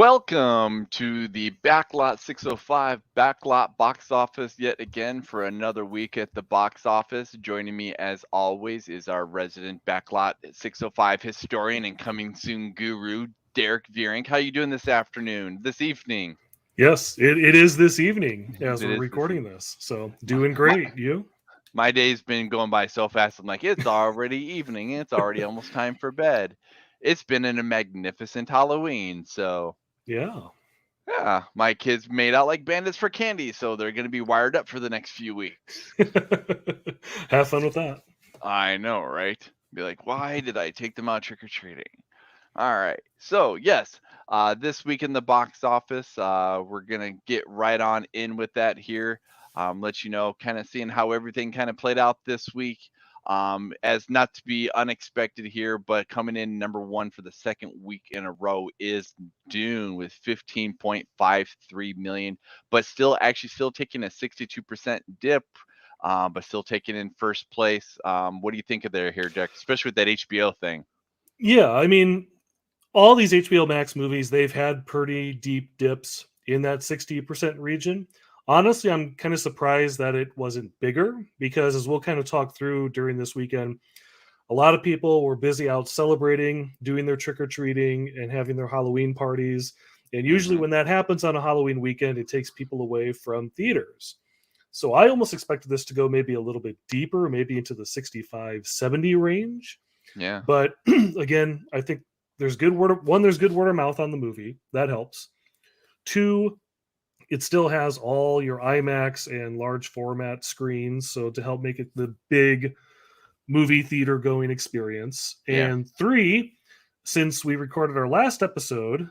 Welcome to the Backlot 605 Backlot box office yet again for another week at the box office. Joining me as always is our resident Backlot 605 historian and coming soon guru, Derrick Veurink. How you doing this afternoon, this evening? Yes, it is this evening as It we're is this recording evening. this. So My, doing my, great. You? my day's been going by so fast. I'm like, it's already evening. It's already almost time for bed. It's been a magnificent Halloween, so Yeah. yeah, my kids made out like bandits for candy, so they're going to be wired up for the next few weeks. Have fun with that. I know, right? Be like, why did I take them out trick or treating? All right. So, yes, this week in the box office, we're going to get right on in with that here. Let you know, kind of seeing how everything kind of played out this week. As not to be unexpected here, but coming in number one for the second week in a row is Dune with 15.53 million, but still taking a 62% dip, but still taking in first place. What do you think of there here, Jack? Especially with that HBO thing. Yeah, I mean, all these HBO Max movies, they've had pretty deep dips in that 60% region. Honestly, I'm kind of surprised that it wasn't bigger because, as we'll kind of talk through during this weekend, a lot of people were busy out celebrating, doing their trick or treating, and having their Halloween parties. And usually, Mm-hmm. when that happens on a Halloween weekend, it takes people away from theaters. So I almost expected this to go maybe a little bit deeper, maybe into the 65, 70 range. Yeah. But again, I think there's good word of mouth on the movie. That helps. Two, it still has all your IMAX and large format screens, so to help make it the big movie theater going experience. Yeah. And three, since we recorded our last episode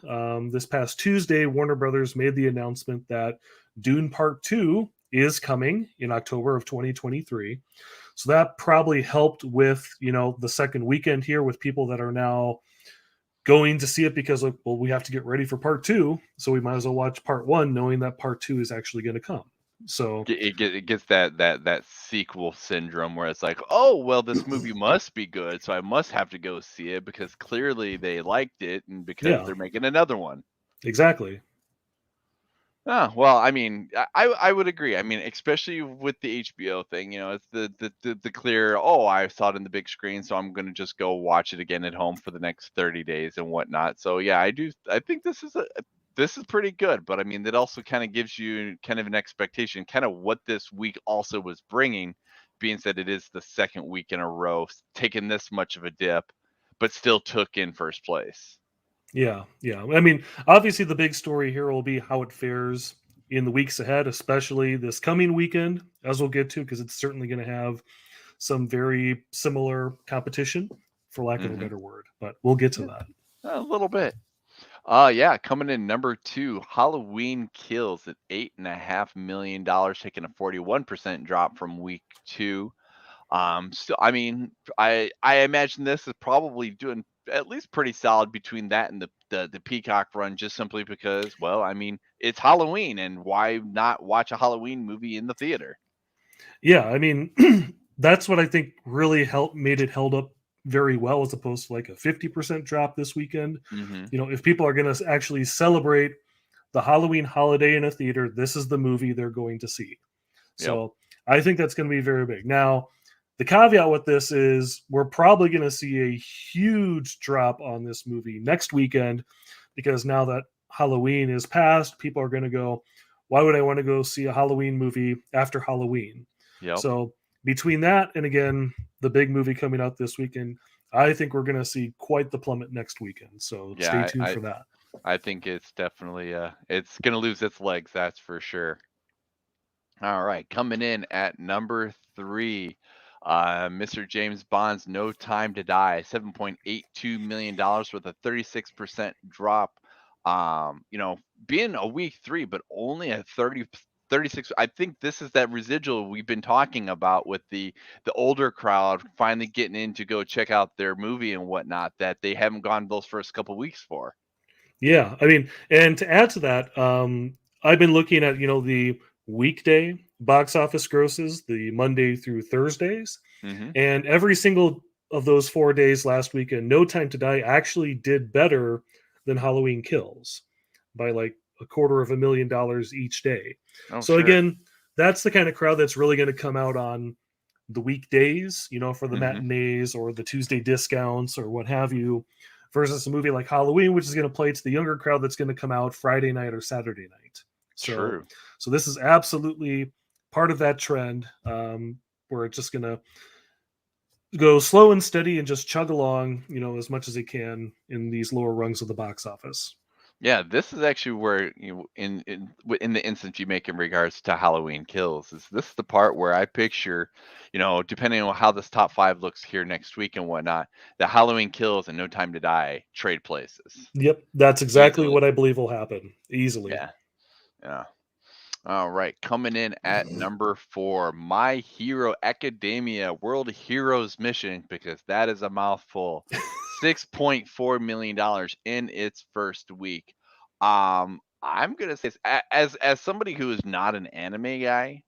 this past Tuesday, Warner Brothers made the announcement that Dune Part 2 is coming in October of 2023. So that probably helped with, the second weekend here with people that are now going to see it because, like, well, we have to get ready for part two. So we might as well watch part one knowing that part two is actually going to come. So, It gets that sequel syndrome where it's like, oh well, this movie must be good, so I must have to go see it because clearly they liked it and because yeah, they're making another one. exactly. Ah, well, I mean, I would agree. I mean, especially with the HBO thing, it's the clear, oh, I saw it in the big screen, so I'm gonna just go watch it again at home for the next 30 days and whatnot. So yeah, I think this is pretty good, but I mean, that also kind of gives you kind of an expectation, kind of what this week also was bringing, being said it is the second week in a row taking this much of a dip, but still took in first place. Yeah, yeah. I mean, obviously, the big story here will be how it fares in the weeks ahead, especially this coming weekend, as we'll get to, because it's certainly going to have some very similar competition, for lack of a Hmm. better word. But we'll get to Yeah, that. a little bit. Yeah, coming in number two, Halloween Kills at $8.5 million, taking a 41% drop from week two. Still, I mean, I imagine this is probably doing at least pretty solid between that and the Peacock run, just simply because, well, I mean, it's Halloween, and why not watch a Halloween movie in the theater? Yeah, I mean, that's what I think really helped made it held up very well as opposed to like a 50% drop this weekend. Hmm. If people are going to actually celebrate the Halloween holiday in a theater, this is the movie they're going to see. Yep. So I think that's going to be very big. Now, the caveat with this is we're probably going to see a huge drop on this movie next weekend because now that Halloween is past, people are going to go, why would I want to go see a Halloween movie after Halloween? Yep. So between that and again, the big movie coming out this weekend, I think we're going to see quite the plummet next weekend. So Yeah, stay tuned for that. I think it's definitely it's gonna lose its legs, that's for sure. All right, coming in at number three, Mr. James Bond's No Time to Die, $7.82 million with a 36% drop. Being a week three, but only a 36. I think this is that residual we've been talking about with the older crowd finally getting in to go check out their movie and whatnot that they haven't gone those first couple weeks for. Yeah, I mean, and to add to that, I've been looking at the weekday box office grosses, the Monday through Thursdays, Mm-hmm. and every single of those 4 days last weekend, No Time to Die actually did better than Halloween Kills. by like $250,000 each day. Oh, So sure. again, that's the kind of crowd that's really going to come out on the weekdays, for the Hmm. matinees or the Tuesday discounts or what have you, versus a movie like Halloween, which is going to play to the younger crowd that's going to come out Friday night or Saturday night. So, True. so this is absolutely part of that trend, where it's just going to go slow and steady and just chug along, as much as it can in these lower rungs of the box office. Yeah, this is actually where in the instance you make in regards to Halloween Kills, is this the part where I picture, depending on how this top five looks here next week and whatnot, the Halloween Kills and No Time to Die trade places Yep, that's exactly easily. what I believe will happen easily. Yeah, yeah. All right, coming in at number four, My Hero Academia World Heroes Mission, because that is a mouthful. $6.4 million in its first week. I'm gonna say, as somebody who is not an anime guy,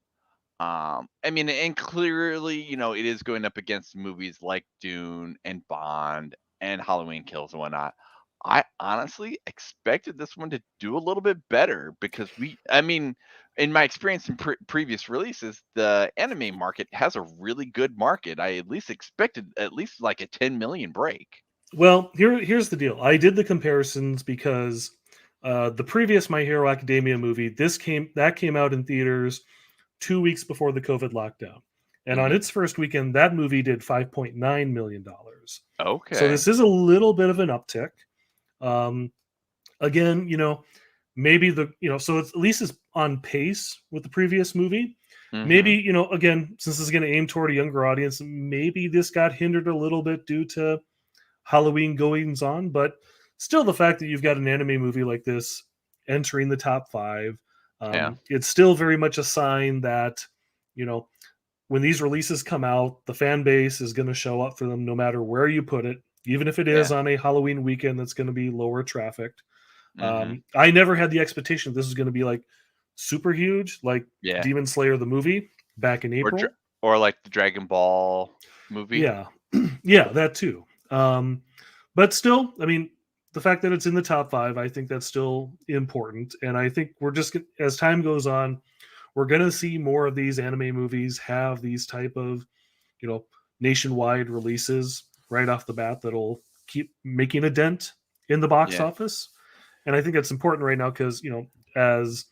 I mean, and clearly, it is going up against movies like Dune and Bond and Halloween Kills and whatnot. I honestly expected this one to do a little bit better because I mean, in my experience in previous releases, the anime market has a really good market. I at least expected at least like a 10 million break. Well, here's the deal. I did the comparisons because the previous My Hero Academia movie, that came out in theaters 2 weeks before the COVID lockdown, and on Hmm. its first weekend, that movie did $5.9 million. So Okay. this is a little bit of an uptick. Um, Again, maybe so it's, at least it's on pace with the previous movie. Maybe, Hmm. again, since it's going to aim toward a younger audience, maybe this got hindered a little bit due to Halloween goings on, but still, the fact that you've got an anime movie like this entering the top five, Yeah. it's still very much a sign that, you know, when these releases come out, the fan base is going to show up for them no matter where you put it, even if it is Yeah. on a Halloween weekend that's going to be lower trafficked. Hmm. I never had the expectation this was going to be like super huge, like Yeah. Demon Slayer the movie back in Or April. or like the Dragon Ball movie. Yeah, yeah, that too. But still, I mean, the fact that it's in the top five, I think that's still important. And I think as time goes on, we're gonna see more of these anime movies have these type of, you know, nationwide releases right off the bat that'll keep making a dent in the box Yeah. office. And I think that's important right now because, as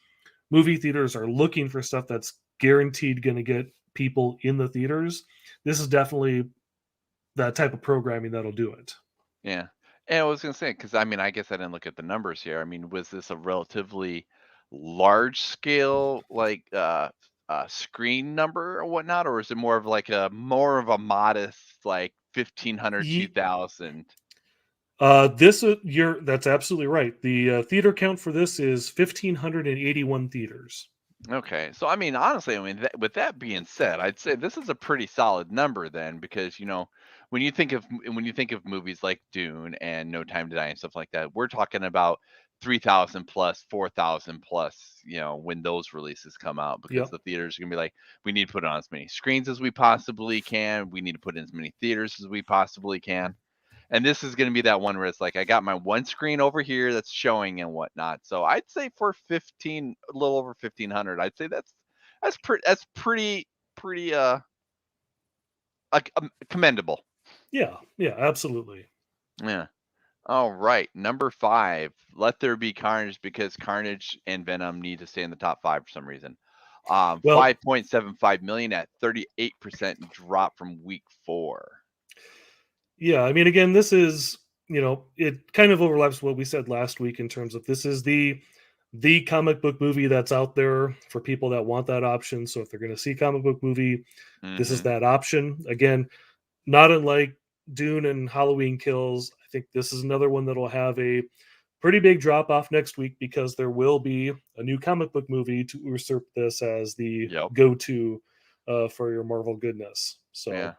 movie theaters are looking for stuff that's guaranteed going to get people in the theaters, this is definitely that type of programming that'll do it. Yeah. And I was gonna say, because I mean, I guess I didn't look at the numbers here. I mean, was this a relatively large scale, like screen number or whatnot, or is it more of a modest, like 1,500, Ye- 2,000? you're that's absolutely right. The theater count for this is 1,581 theaters. Okay. So I mean, honestly, I mean, with that being said, I'd say this is a pretty solid number then, because when you think of movies like Dune and No Time to Die and stuff like that, we're talking about 3,000 plus, 4,000 plus, when those releases come out, because Yep. the theaters are gonna be like, we need to put on as many screens as we possibly can. We need to put in as many theaters as we possibly can. And this is going to be that one where it's like I got my one screen over here that's showing and whatnot. So I'd say for 15, a little over 1,500, I'd say that's pretty commendable. Yeah. Yeah. Absolutely. Yeah. All right, number five. Let there be Carnage, because Carnage and Venom need to stay in the top five for some reason. Well, 5.75 million at 38% drop from week four. yeah. I mean, again, this is, it kind of overlaps what we said last week in terms of this is the comic book movie that's out there for people that want that option. So if they're going to see comic book movie, this is Mm-hmm. that option. Again, not unlike Dune and Halloween Kills, I think this is another one that'll have a pretty big drop off next week because there will be a new comic book movie to usurp this as the Yep. go to for your Marvel goodness. So, Yeah.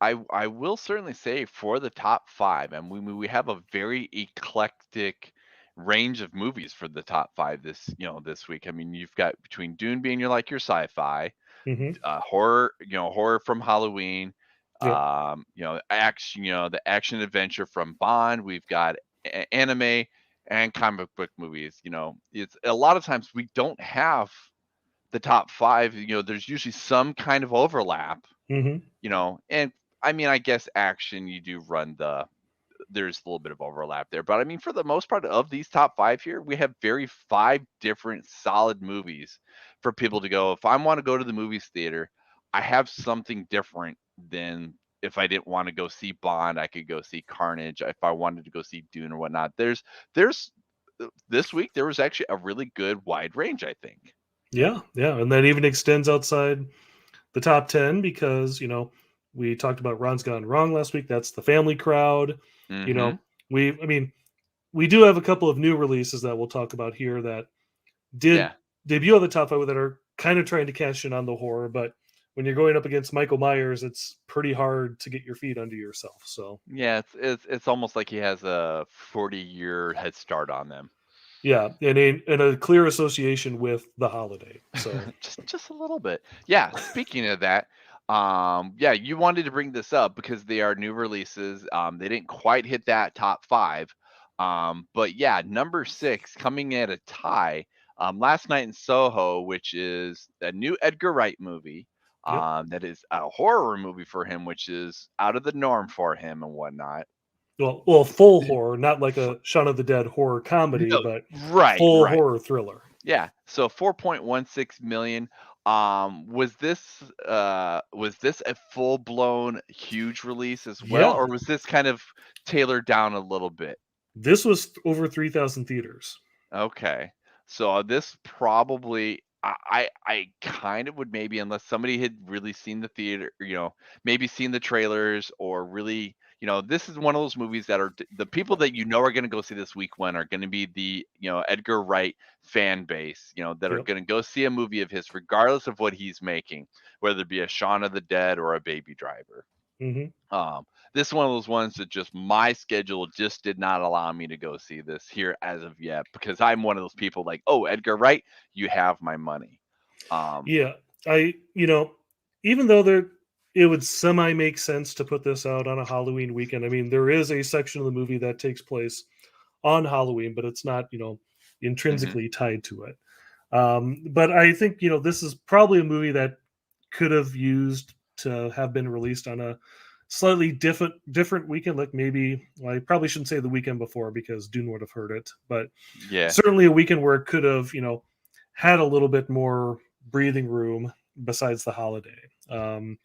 I will certainly say for the top five, and we have a very eclectic range of movies for the top five this week. I mean, you've got between Dune being your sci-fi, mhm, horror from Halloween, yep, action, the action adventure from Bond. We've got anime, and comic book movies. It's a lot of times we don't have the top five. There's usually some kind of overlap. Hmm. And I mean, I guess action you do run there's a little bit of overlap there. But I mean, for the most part of these top five here, we have five different solid movies for people to go. If I want to go to the movies theater, I have something different than if I didn't want to go see Bond, I could go see Carnage. If I wanted to go see Dune or whatnot, there's this week there was actually a really good wide range, I think. Yeah, yeah, and that even extends outside the top 10 because we talked about Ron's Gone Wrong last week. That's the family crowd. You Mm-hmm. know, I mean, we do have a couple of new releases that we'll talk about here that did Yeah. debut on the top five that are kind of trying to cash in on the horror, but when you're going up against Michael Myers, it's pretty hard to get your feet under yourself. So Yeah, it's almost like he has a 40-year head start on them. yeah, and a clear association with the holiday. So just a little bit. Yeah, speaking of that, yeah, you wanted to bring this up because they are new releases. They didn't quite hit that top five. But yeah, number six coming at a tie. Last Night in Soho, which is a new Edgar Wright movie. yep. That is a horror movie for him, which is out of the norm for him and whatnot. Well, full horror, not like a Shaun of the Dead horror comedy, No, but right, full right. horror thriller. Yeah. So 4.16 million. Was this a full blown huge release as well, Yeah, or was this kind of tailored down a little bit? this was over 3,000 theaters. Okay. So this probably I kind of would maybe, unless somebody had really seen the theater, maybe seen the trailers or really, this is one of those movies that are the people that are going to go see this week one are going to be the, Edgar Wright fan base, that are Yep. going to go see a movie of his regardless of what he's making, whether it be a Shaun of the Dead or a Baby Driver. Hmm. Um, this is one of those ones that just my schedule just did not allow me to go see this here as of yet because I'm one of those people like, oh, Edgar Wright, you have my money. Um, Yeah, I even though it would semi make sense to put this out on a Halloween weekend. I mean, there is a section of the movie that takes place on Halloween, but it's not mhm. intrinsically tied to it. But I think this is probably a movie that could have used to have been released on a slightly different weekend, like maybe, well, I probably shouldn't say the weekend before because Dune would have heard it, but Yeah. certainly a weekend where it could have had a little bit more breathing room besides the holiday. um,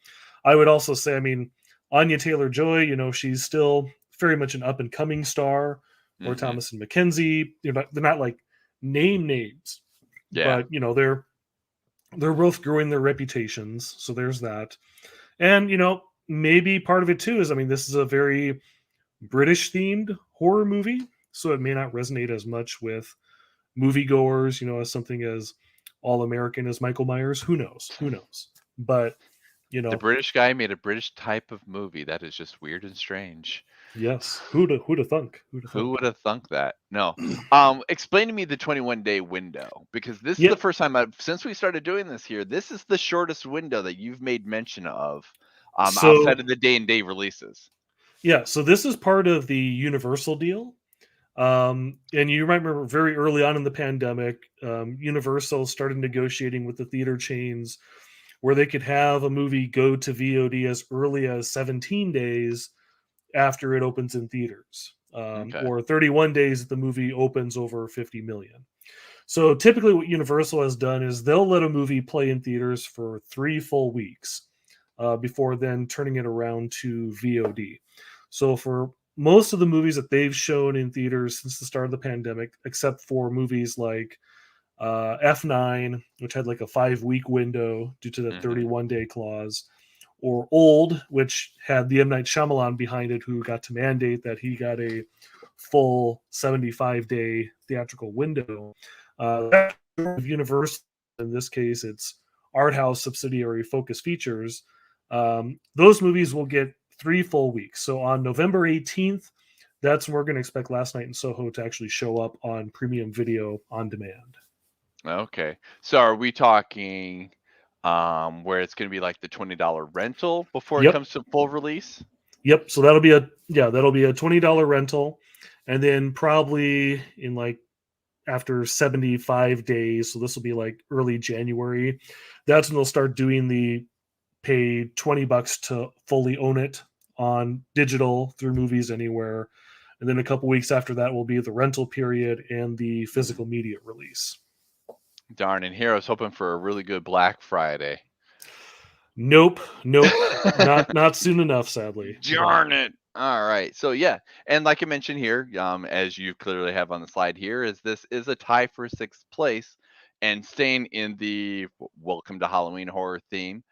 I would also say, I mean, Anya Taylor Joy, she's still very much an up and coming star, or Hmm. Thomas and Mackenzie. They're not like names, Yeah. but they're both growing their reputations. So there's that. And maybe part of it too is, I mean, this is a very British themed horror movie, so it may not resonate as much with moviegoers, as something as all American as Michael Myers. Who knows? Who knows? But The British guy made a British type of movie that is just weird and strange. yes, who'da thunk? Who'da Who thunk? would have thunk that? No. Explain to me the 21-day window because this is the Yep. first time since we started doing this here. This is the shortest window that you've made mention of, outside So of the day and day releases. yeah, so this is part of the Universal deal. And you might remember very early on in the pandemic, Universal started negotiating with the theater chains where they could have a movie go to VOD as early as 17 days after it opens in theaters, Okay. or 31 days if the movie opens over 50 million. So typically, what Universal has done is they'll let a movie play in theaters for 3 full weeks before then turning it around to VOD. So for most of the movies that they've shown in theaters since the start of the pandemic, except for movies like F9, which had like a 5 week window due to the Hmm. 31-day clause, or Old, which had the M. Night Shyamalan behind it, who got to mandate that he got a full 75-day theatrical window. Of Universal, in this case, it's art house subsidiary Focus Features. Those movies will get 3 full weeks. So on November 18th, that's when we're going to expect Last Night in Soho to actually show up on premium video on demand. Okay. So are we talking where it's going to be like the $20 rental before it Yep. comes to full release? Yep. So that'll be a $20 rental. And then probably in like after 75 days, so this will be like early January, that's when they'll start doing the pay $20 to fully own it on digital through Movies Anywhere. And then a couple weeks after that will be the rental period and the physical media release. Darn, and here I was hoping for a really good Black Friday. Nope, not soon enough, sadly. Darn it. All right. So yeah, and like I mentioned here, as you clearly have on the slide here, is this is a tie for sixth place, and staying in the Welcome to Halloween horror theme,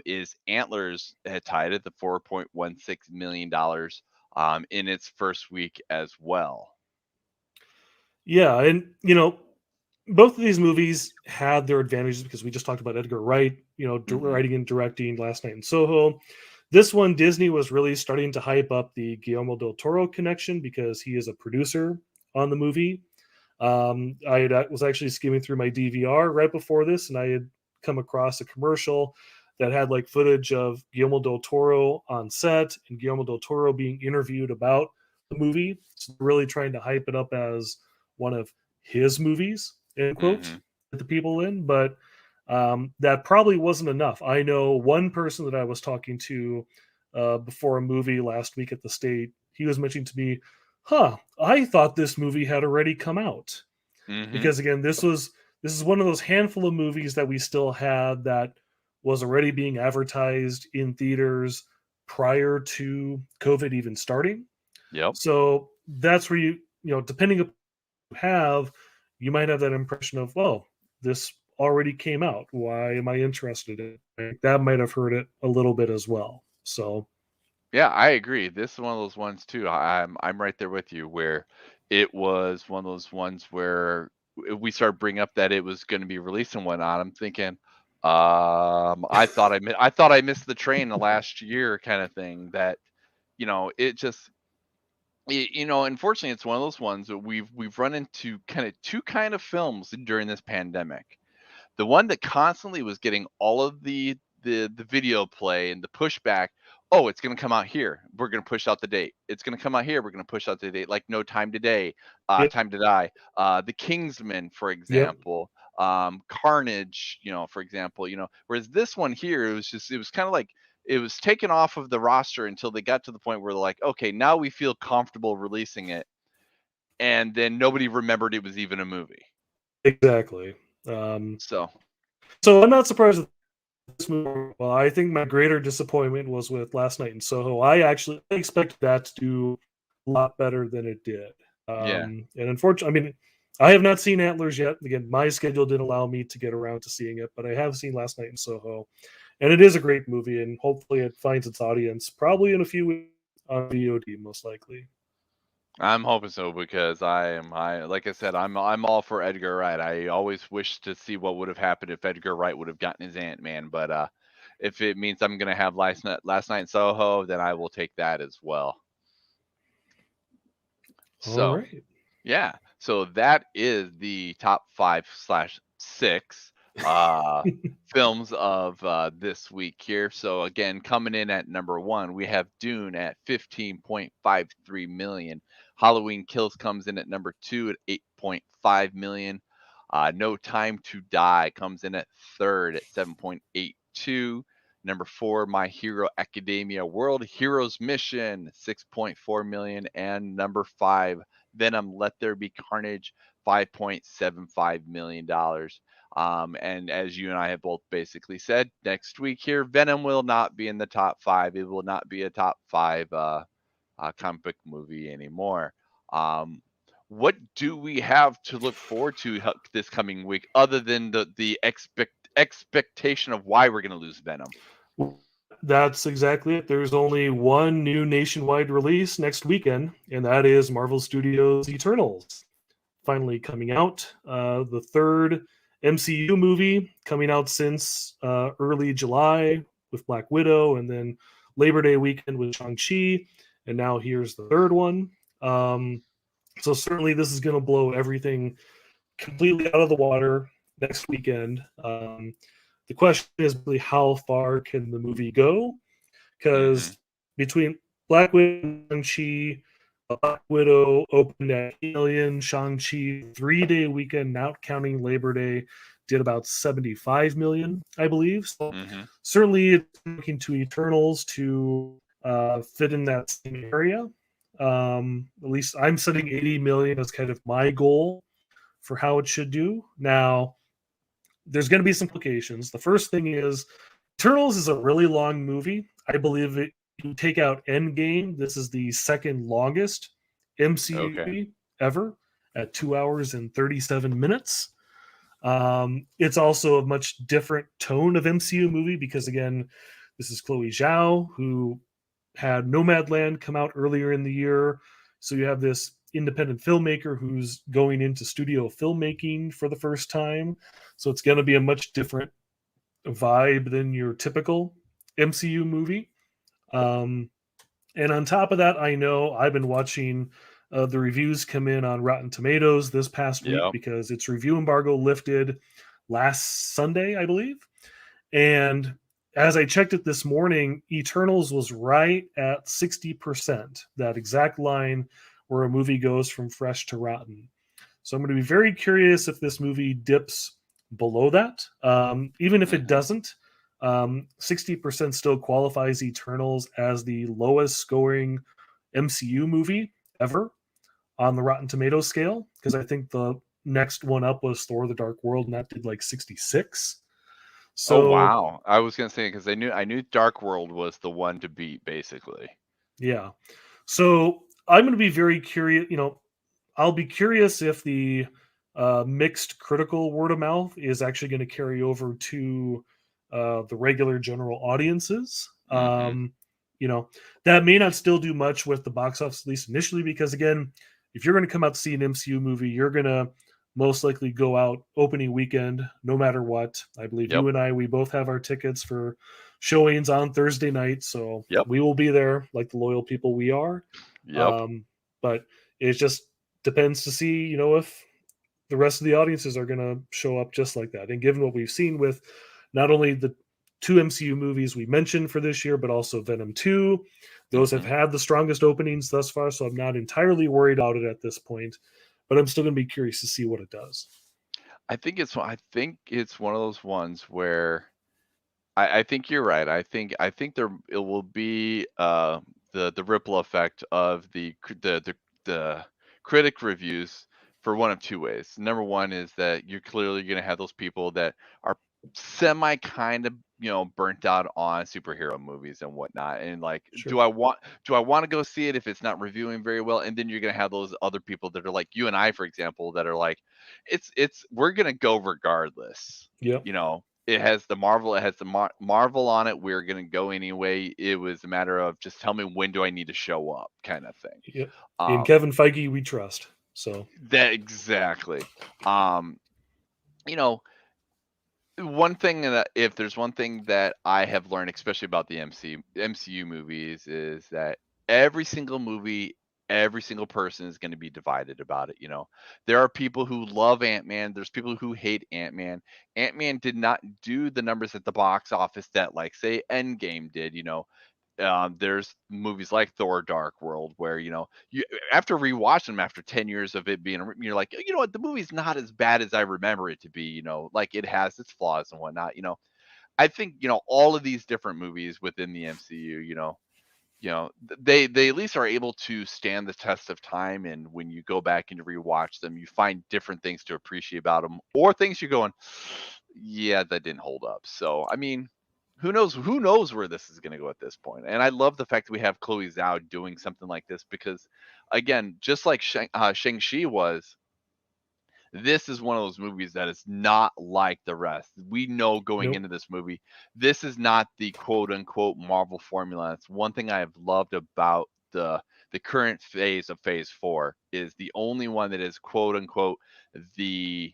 is Antlers had tied at the $4.16 million in its first week as well. Yeah, and both of these movies had their advantages because we just talked about Edgar Wright, writing and directing Last Night in Soho. This one, Disney was really starting to hype up the Guillermo del Toro connection because he is a producer on the movie. Was actually skimming through my DVR right before this, and I had come across a commercial that had like footage of Guillermo del Toro on set and Guillermo del Toro being interviewed about the movie. So really trying to hype it up as one of his movies, end quote, that the people in. But that probably wasn't enough. I know one person that I was talking to before a movie last week at the state. He was mentioning to me, I thought this movie had already come out. Because again, this is one of those handful of movies that we still had that was already being advertised in theaters prior to COVID even starting. Yep. So that's where depending on you might have that impression of, well, this already came out. Why am I interested in it? That might have hurt it a little bit as well. So Yeah, I agree. This is one of those ones too. I'm right there with you where it was one of those ones where we started bringing up that it was going to be released and whatnot. I'm thinking, I thought I missed the train the last year, kind of thing. That it just unfortunately, it's one of those ones that we've run into kind of two kind of films during this pandemic. The one that constantly was getting all of the video play and the pushback. Oh, it's going to come out here. We're going to push out the date. It's going to come out here. We're going to push out the date. Like No Time Today, yep, Time to Die, The Kingsman, for yep, example, Carnage, for example. Whereas this one here, it was kind of like it was taken off of the roster until they got to the point where they're like, okay, now we feel comfortable releasing it, and then nobody remembered it was even a movie. exactly. So So I'm not surprised with this movie. Well, I think my greater disappointment was with Last Night in Soho. I actually expected that to do a lot better than it did. yeah. And unfortunately, I mean, I have not seen Antlers yet. Again, my schedule didn't allow me to get around to seeing it, but I have seen Last Night in Soho, and it is a great movie. And hopefully, it finds its audience probably in a few weeks on VOD, most likely. I'm hoping so because I like I said, I'm all for Edgar Wright. I always wish to see what would have happened if Edgar Wright would have gotten his Ant-Man, but if it means I'm gonna have last night in Soho, then I will take that as well. All So right. yeah, so that is the top 5/6 films of this week here. So again, coming in at number one, we have Dune at 15.53 million. Halloween Kills comes in at number two at 8.5 million. No Time to Die comes in at third at 7.82. Number four, My Hero Academia World Heroes Mission, 6.4 million. And number five, Venom Let There Be Carnage, $5.75 million. And as you and I have both basically said, next week here, Venom will not be in the top five. It will not be a top five comic book movie anymore. What do we have to look forward to this coming week, other than the expectation of why we're going to lose Venom? That's exactly it. There's only one new nationwide release next weekend, and that is Marvel Studios' Eternals, finally coming out. The third MCU movie coming out since early July with Black Widow, and then Labor Day weekend with Shang-Chi, and now here's the third one. So certainly this is going to blow everything completely out of the water next weekend. The question is really how far can the movie go? Because between Black Widow and Shang-Chi, Black Widow opened at 8 million. Shang-Chi 3-day weekend, not counting Labor Day, did about 75 million, I believe. So Mm-hmm. certainly it's looking to Eternals to fit in that same area. At least I'm setting 80 million as kind of my goal for how it should do. Now, there's going to be some complications. The first thing is Eternals is a really long movie. I believe it. You take out Endgame. This is the second longest MCU Okay. movie ever at 2 hours and 37 minutes. It's also a much different tone of MCU movie because, again, this is Chloe Zhao, who had Nomadland come out earlier in the year. So you have this independent filmmaker who's going into studio filmmaking for the first time. So it's going to be a much different vibe than your typical MCU movie. Um, and on top of that, I know I've been watching the reviews come in on Rotten Tomatoes this past week Yeah. because its review embargo lifted last Sunday, I believe. And as I checked it this morning, Eternals was right at 60%, that exact line where a movie goes from fresh to rotten. So I'm going to be very curious if this movie dips below that. Even if it Mm-hmm. doesn't, 60% still qualifies Eternals as the lowest scoring MCU movie ever on the Rotten Tomatoes scale, because I think the next one up was Thor: The Dark World, and that did like 66. Oh So wow! I was gonna say because I knew Dark World was the one to beat, basically. yeah, so I'm going to be very curious. I'll be curious if the mixed critical word of mouth is actually going to carry over to the regular general audiences. Mm-hmm. That may not still do much with the box office, at least initially, because again, if you're going to come out to see an MCU movie, you're going to most likely go out opening weekend, no matter what. I believe Yep. you and I, we both have our tickets for showings on Thursday night, so Yep. we will be there like the loyal people we are. Yep. But it just depends to see, if the rest of the audiences are going to show up just like that. And given what we've seen with not only the two MCU movies we mentioned for this year, but also Venom 2, those have Mm-hmm. had the strongest openings thus far. So I'm not entirely worried about it at this point, but I'm still going to be curious to see what it does. I think it's one of those ones where I think you're right. I think there it will be the ripple effect of the critic reviews for one of two ways. Number one is that you're clearly going to have those people that are semi kind of burnt out on superhero movies and whatnot, and like Sure. do I want to go see it if it's not reviewing very well? And then you're going to have those other people that are like you and I, for example, that are like it's we're going to go regardless. Yep. It has the Marvel. It has the Marvel on it. We're gonna go anyway. It was a matter of just tell me when do I need to show up, kind of thing. Yep. In Um, Kevin Feige, we trust. So, that exactly. Um, you know, one thing that if there's one thing that I have learned, especially about the MCU movies, is that every single movie, every single person is going to be divided about it. There are people who love Ant-Man. There's people who hate Ant-Man. Ant-Man did not do the numbers at the box office that, like, say, Endgame did. There's movies like Thor: Dark World where you after rewatching them after 10 years of it being, you're like, you know what, the movie's not as bad as I remember it to be. Like it has its flaws and whatnot. I think all of these different movies within the MCU, they at least are able to stand the test of time. And when you go back and you rewatch them, you find different things to appreciate about them, or things you're going, yeah, that didn't hold up. So I mean, who knows where this is going to go at this point. And I love the fact that we have Chloe Zhao doing something like this because, again, just like Shang-Chi was, this is one of those movies that is not like the rest. We know going nope. into this movie, this is not the quote unquote Marvel formula. It's one thing I have loved about the current phase of Phase 4 is the only one that is quote unquote the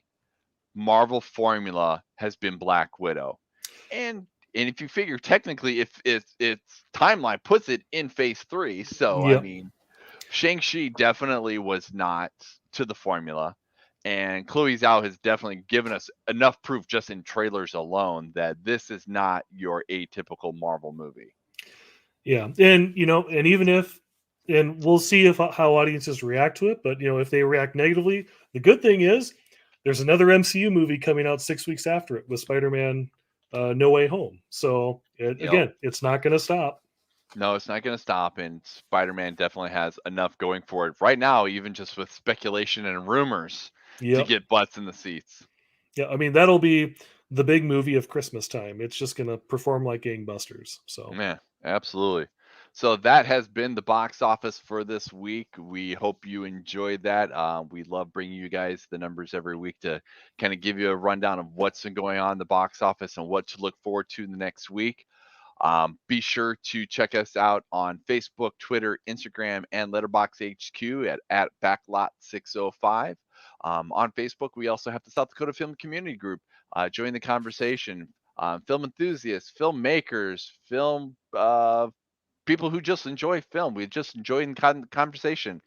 Marvel formula has been Black Widow. And if you figure technically if its timeline puts it in Phase 3, so I Yep. mean Shang-Chi definitely was not to the formula. And Chloe Zhao has definitely given us enough proof just in trailers alone that this is not your atypical Marvel movie. Yeah. And even if and we'll see if how audiences react to it. But if they react negatively, the good thing is there's another MCU movie coming out 6 weeks after it with Spider-Man No Way Home. So Yep. again, it's not going to stop. No, it's not going to stop, and Spider-Man definitely has enough going for it right now, even just with speculation and rumors to Yep. get butts in the seats. Yeah, I mean that'll be the big movie of Christmas time. It's just going to perform like gangbusters. So Yeah, absolutely. So that has been the box office for this week. We hope you enjoyed that. We love bringing you guys the numbers every week to kind of give you a rundown of what's been going on in the box office and what to look forward to the next week. Be sure to check us out on Facebook, Twitter, Instagram, and Letterbox HQ at Backlot605. On Facebook, we also have the South Dakota Film Community Group. Join the conversation. Film enthusiasts, filmmakers, film people who just enjoy film. We just enjoy the conversation.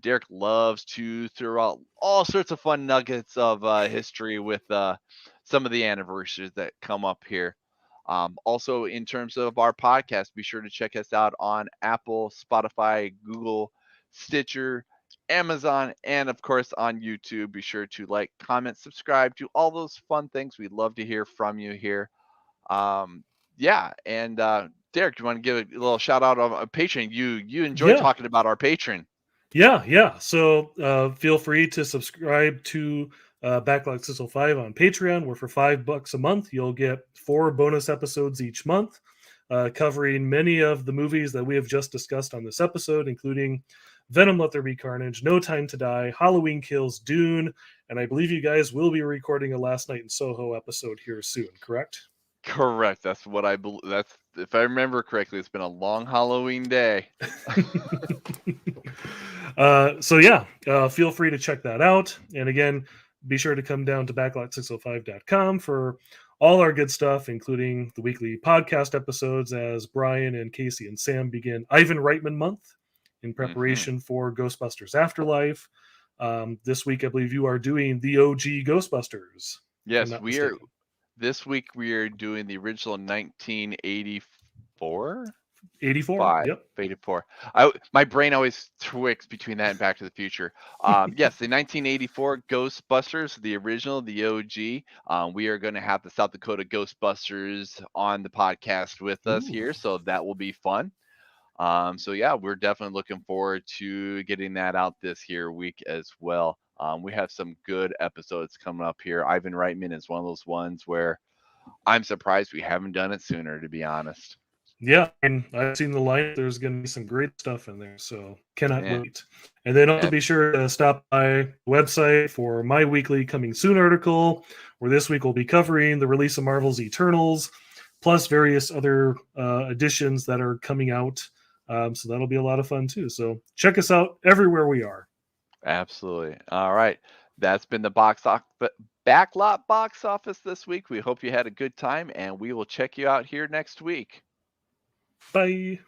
Derrick loves to throw out all sorts of fun nuggets of history with some of the anniversaries that come up here. Also, in terms of our podcast, be sure to check us out on Apple, Spotify, Google, Stitcher, Amazon, and of course on YouTube. Be sure to like, comment, subscribe, do all those fun things. We'd love to hear from you here. Um, yeah, and Derrick, do you want to give a little shout out on Patreon? You enjoy yeah, talking about our patron. yeah. So feel free to subscribe to Backlot 605 on Patreon, where for $5 a month you'll get 4 bonus episodes each month, covering many of the movies that we have just discussed on this episode, including Venom, Let There Be Carnage, No Time to Die, Halloween Kills, Dune, and I believe you guys will be recording a Last Night in Soho episode here soon, correct? Correct. That's what I believe. That's if I remember correctly. It's been a long Halloween day. So yeah, feel free to check that out. And again, be sure to come down to backlot605.com for all our good stuff, including the weekly podcast episodes as Brian and Casey and Sam begin Ivan Reitman month in Hmm. preparation for Ghostbusters Afterlife. This week, I believe you are doing the OG Ghostbusters, if I'm Yes, not we are. mistaken. This week we are doing the original 1984. 84. Yep. 84. My brain always twicks between that and Back to the Future. Yes, the 1984 Ghostbusters, the original, the OG. We are going to have the South Dakota Ghostbusters on the podcast with us Ooh. here, so that will be fun. So yeah, we're definitely looking forward to getting that out this here week as well. We have some good episodes coming up here. Ivan Reitman is one of those ones where I'm surprised we haven't done it sooner, to be honest. Yeah, and I've seen the lineup. There's going to be some great stuff in there, so cannot Yeah. wait. And then also And be sure to stop by the website for my weekly coming soon article, where this week we'll be covering the release of Marvel's Eternals, plus various other additions that are coming out. So that'll be a lot of fun too. So check us out everywhere we are. absolutely. All right. That's been the backlot box office this week. We hope you had a good time, and we will check you out here next week. Bye.